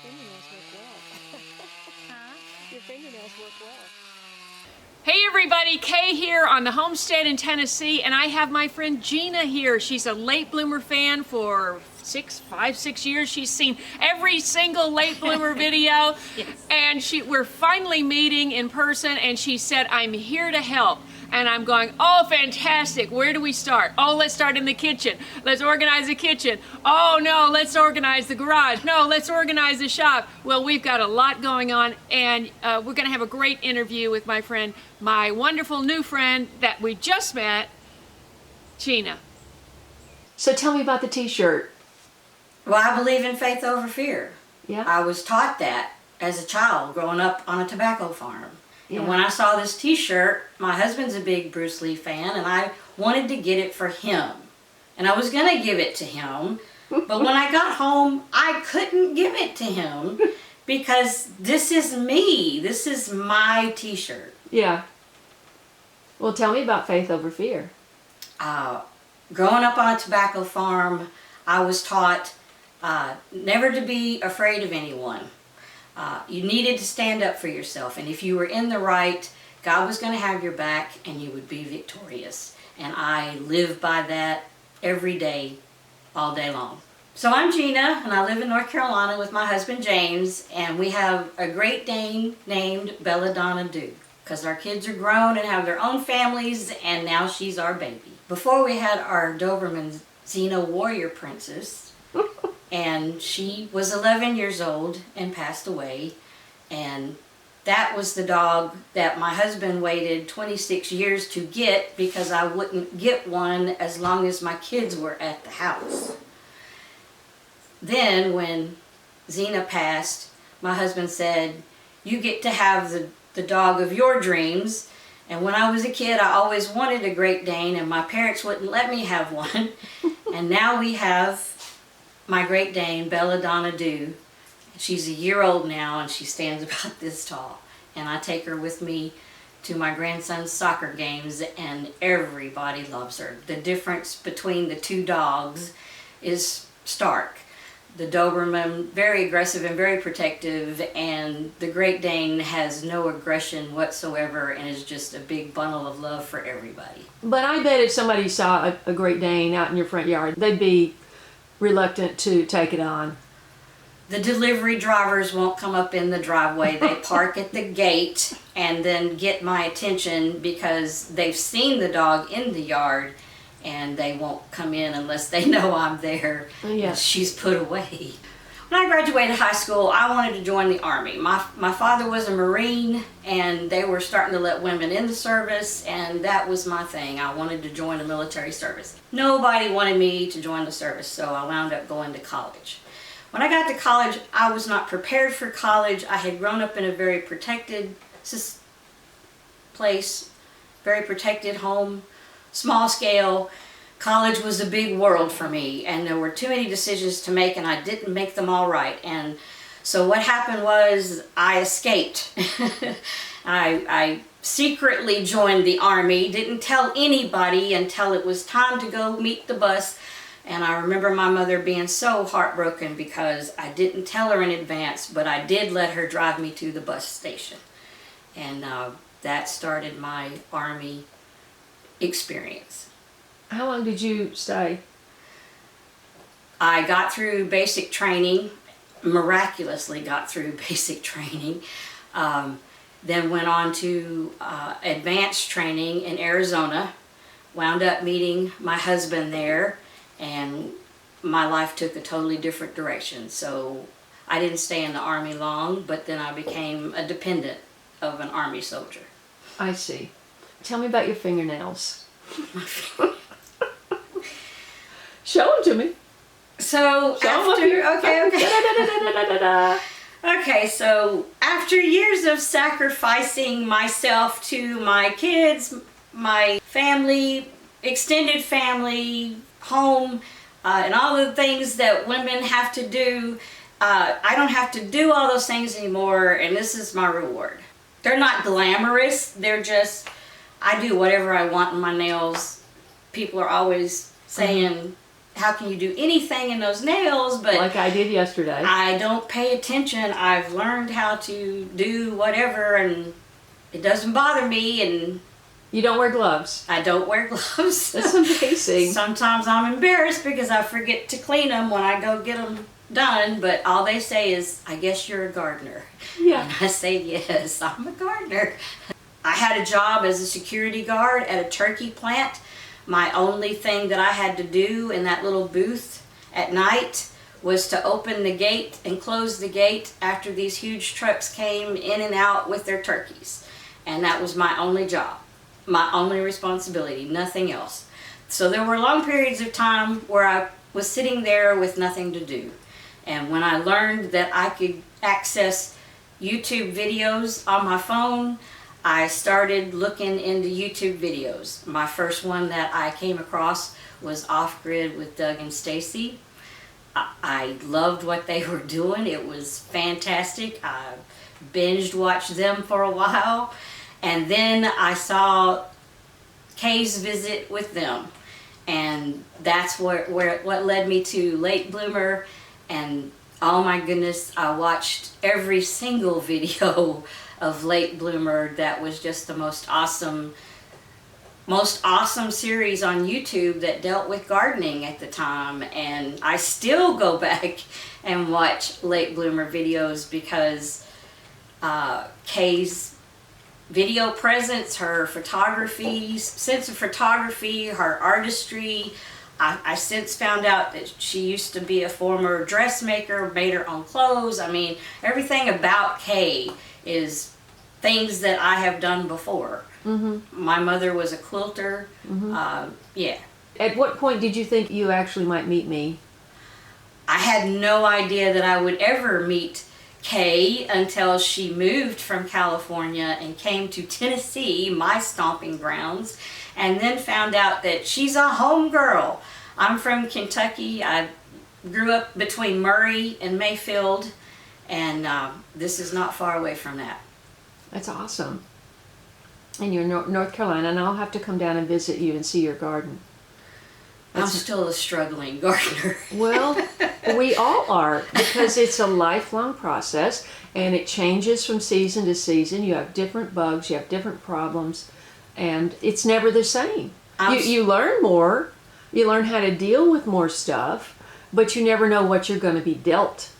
fingernails work well. Huh? Your fingernails work well. Hey everybody, Kaye here on the homestead in Tennessee, and I have my friend Gina here. She's a late bloomer fan for 6 years. She's seen every single late bloomer video. Yes. And we're finally meeting in person, and she said, I'm here to help. And I'm going, oh, fantastic. Where do we start? Oh, let's start in the kitchen. Let's organize the kitchen. Oh, no, let's organize the garage. No, let's organize the shop. Well, we've got a lot going on, and we're going to have a great interview with my friend, my wonderful new friend that we just met, Gina. So tell me about the t-shirt. Well, I believe in faith over fear. Yeah. I was taught that as a child growing up on a tobacco farm. Yeah. And when I saw this t-shirt, my husband's a big Bruce Lee fan, and I wanted to get it for him. And I was going to give it to him, but when I got home, I couldn't give it to him because this is me. This is my t-shirt. Yeah. Well, tell me about faith over fear. Growing up on a tobacco farm, I was taught never to be afraid of anyone. You needed to stand up for yourself, and if you were in the right, God was going to have your back and you would be victorious. And I live by that every day, all day long. So I'm Gina, and I live in North Carolina with my husband James, and we have a Great Dane named Belladonna Dew, because our kids are grown and have their own families, and now she's our baby. Before we had our Doberman Xena Warrior Princess, and she was 11 years old and passed away, and that was the dog that my husband waited 26 years to get because I wouldn't get one as long as my kids were at the house. Then when Xena passed, my husband said, you get to have the dog of your dreams. And when I was a kid, I always wanted a Great Dane, and my parents wouldn't let me have one. And now we have my Great Dane, Belladonna Dew. She's a year old now, and she stands about this tall. And I take her with me to my grandson's soccer games, and everybody loves her. The difference between the two dogs is stark. The Doberman, very aggressive and very protective, and the Great Dane has no aggression whatsoever and is just a big bundle of love for everybody. But I bet if somebody saw a Great Dane out in your front yard, they'd be reluctant to take it on. The delivery drivers won't come up in the driveway. They park at the gate and then get my attention because they've seen the dog in the yard, and they won't come in unless they know I'm there. Yeah. She's put away. When I graduated high school, I wanted to join the Army. My father was a Marine, and they were starting to let women in the service, and that was my thing. I wanted to join the military service. Nobody wanted me to join the service, so I wound up going to college. When I got to college, I was not prepared for college. I had grown up in a very protected place, very protected home, small scale. College was a big world for me, and there were too many decisions to make, and I didn't make them all right. And so what happened was I escaped. I secretly joined the Army, didn't tell anybody until it was time to go meet the bus. And I remember my mother being so heartbroken because I didn't tell her in advance, but I did let her drive me to the bus station. And that started my Army experience. How long did you stay? I got through basic training, miraculously got through basic training, then went on to advanced training in Arizona, wound up meeting my husband there, and my life took a totally different direction. So I didn't stay in the Army long, but then I became a dependent of an Army soldier. I see. Tell me about your fingernails. Show them to me. So Okay, so after years of sacrificing myself to my kids, my family, extended family, home, and all the things that women have to do, I don't have to do all those things anymore, and this is my reward. They're not glamorous, they're just, I do whatever I want in my nails. People are always saying, how can you do anything in those nails? But Like I did yesterday. I don't pay attention. I've learned how to do whatever, and it doesn't bother me, and You don't wear gloves. I don't wear gloves. That's amazing. Sometimes I'm embarrassed because I forget to clean them when I go get them done, but all they say is, I guess you're a gardener. Yeah. And I say, yes, I'm a gardener. I had a job as a security guard at a turkey plant. My only thing that I had to do in that little booth at night was to open the gate and close the gate after these huge trucks came in and out with their turkeys. And that was my only job, my only responsibility, nothing else. So there were long periods of time where I was sitting there with nothing to do. And when I learned that I could access YouTube videos on my phone, I started looking into YouTube videos. My first one that I came across was Off Grid with Doug and STACY. I loved what they were doing. It was fantastic. I binged watched them for a while. And then I saw Kaye's visit with them. And that's what led me to Late Bloomer. And oh my goodness, I watched every single video of Late Bloomer. That was just the most awesome series on YouTube that dealt with gardening at the time. And I still go back and watch Late Bloomer videos because Kaye's video presence, her photography, sense of photography, her artistry. I since found out that she used to be a former dressmaker, made her own clothes. I mean, everything about Kaye is things that I have done before. Mm-hmm. My mother was a quilter. Mm-hmm. Yeah. At what point did you think you actually might meet me? I had no idea that I would ever meet Kaye until she moved from California and came to Tennessee, my stomping grounds, and then found out that she's a home girl. I'm from Kentucky. I grew up between Murray and Mayfield, and this is not far away from that. That's awesome. And you're in North Carolina, and I'll have to come down and visit you and see your garden. I'm still a struggling gardener. Well, we all are, because it's a lifelong process, and it changes from season to season. You have different bugs, you have different problems, and it's never the same. You learn more, you learn how to deal with more stuff, but you never know what you're going to be dealt.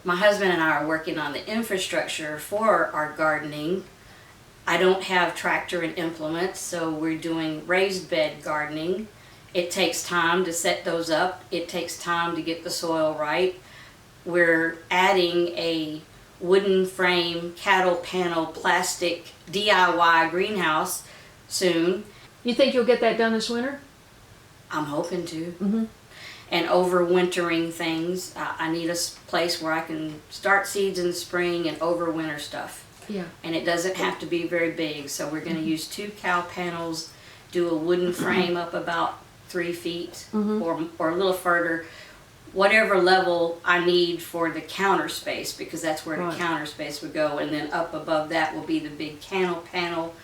My husband and I are working on the infrastructure for our gardening. I don't have tractor and implements, so we're doing raised bed gardening. It takes time to set those up. It takes time to get the soil right. We're adding a wooden frame, cattle panel, plastic DIY greenhouse soon. You think you'll get that done this winter? I'm hoping to. Mm-hmm. And overwintering things. I need a place where I can start seeds in the spring and overwinter stuff. Yeah. And it doesn't have to be very big. So we're going to use 2 cow panels, do a wooden frame up about 3 feet or a little further, whatever level I need for the counter space, because that's where the counter space would go. And then up above that will be the big panel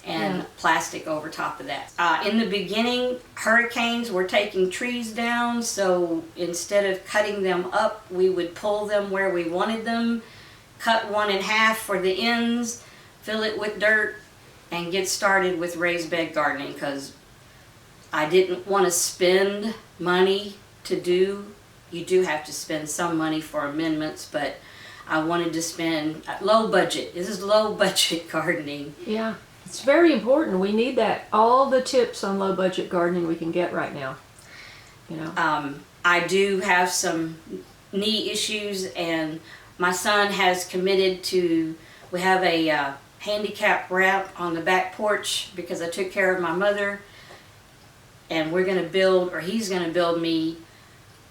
and plastic over top of that. In the beginning, hurricanes were taking trees down, so instead of cutting them up, we would pull them where we wanted them, cut one in half for the ends, fill it with dirt, and get started with raised bed gardening, because I didn't want to spend money to do. You do have to spend some money for amendments, but I wanted to spend low budget. This is low budget gardening. Yeah, it's very important. We need that. All the tips on low budget gardening we can get right now. You know. I do have some knee issues, and my son has committed to. We have a handicap ramp on the back porch because I took care of my mother. And we're going to build, or he's going to build me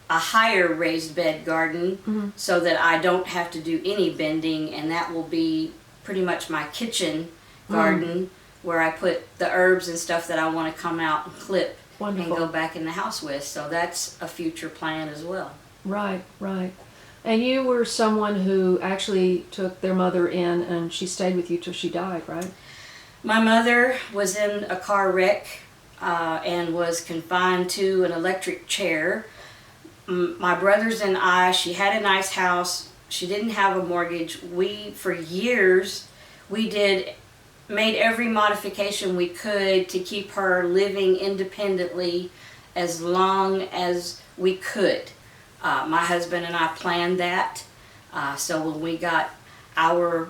a higher raised bed garden so that I don't have to do any bending, and that will be pretty much my kitchen garden where I put the herbs and stuff that I want to come out and clip and go back in the house with. So that's a future plan as well. Right, right. And you were someone who actually took their mother in, and she stayed with you till she died, right? My mother was in a car wreck and was confined to an electric chair. My brothers and I, she had a nice house. She didn't have a mortgage. We, for years, made every modification we could to keep her living independently as long as we could. My husband and I planned that. So when we got our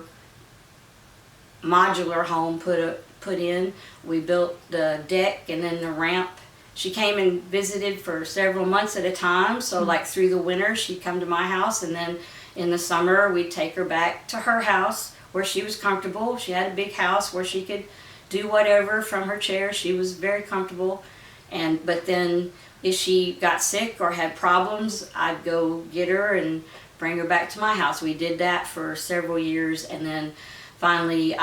modular home put in, we built the deck and then the ramp. She came and visited for several months at a time. So like through the winter, she'd come to my house, and then in the summer, we'd take her back to her house where she was comfortable. She had a big house where she could do whatever from her chair. She was very comfortable. But then if she got sick or had problems, I'd go get her and bring her back to my house. We did that for several years, and then finally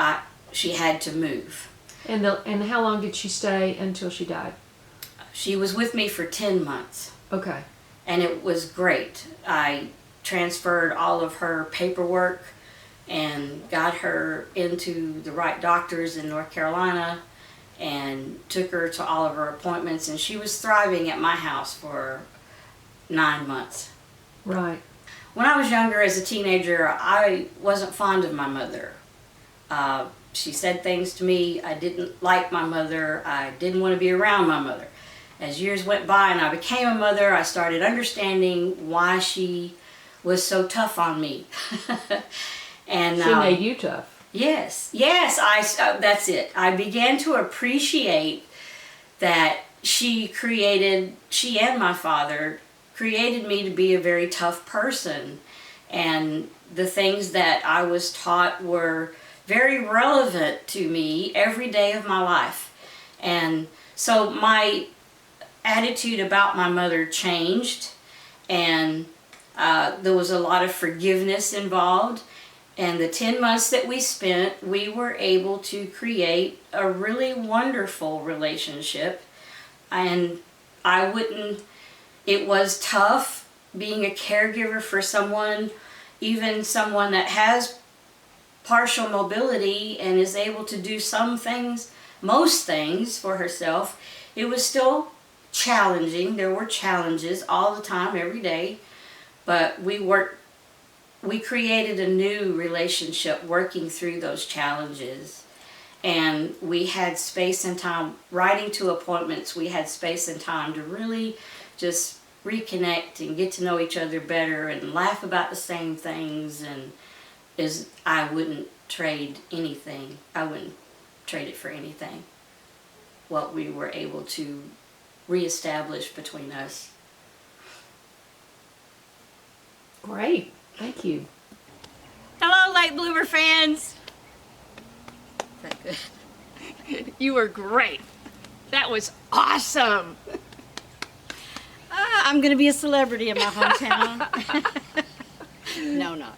she had to move. And how long did she stay until she died? She was with me for 10 months. Okay. And it was great. I transferred all of her paperwork and got her into the right doctors in North Carolina and took her to all of her appointments, and she was thriving at my house for 9 months. Right. When I was younger, as a teenager, I wasn't fond of my mother. She said things to me. I didn't like my mother. I didn't want to be around my mother. As years went by and I became a mother, I started understanding why she was so tough on me. And She made you tough. Yes, that's it. I began to appreciate that she and my father created me to be a very tough person. And the things that I was taught were very relevant to me every day of my life. And so my attitude about my mother changed, and there was a lot of forgiveness involved. And the 10 months that we spent, we were able to create a really wonderful relationship. And it was tough being a caregiver for someone, even someone that has partial mobility and is able to do some things, most things for herself. It was still challenging. There were challenges all the time, every day. But we created a new relationship working through those challenges, and we had space and time. Riding to appointments, we had space and time to really just reconnect and get to know each other better and laugh about the same things. And I wouldn't trade anything. I wouldn't trade it for anything, what we were able to reestablish between us. Great. Thank you. Hello, late bloomer fans. Is that good? You were great. That was awesome. I'm going to be a celebrity in my hometown. No, not.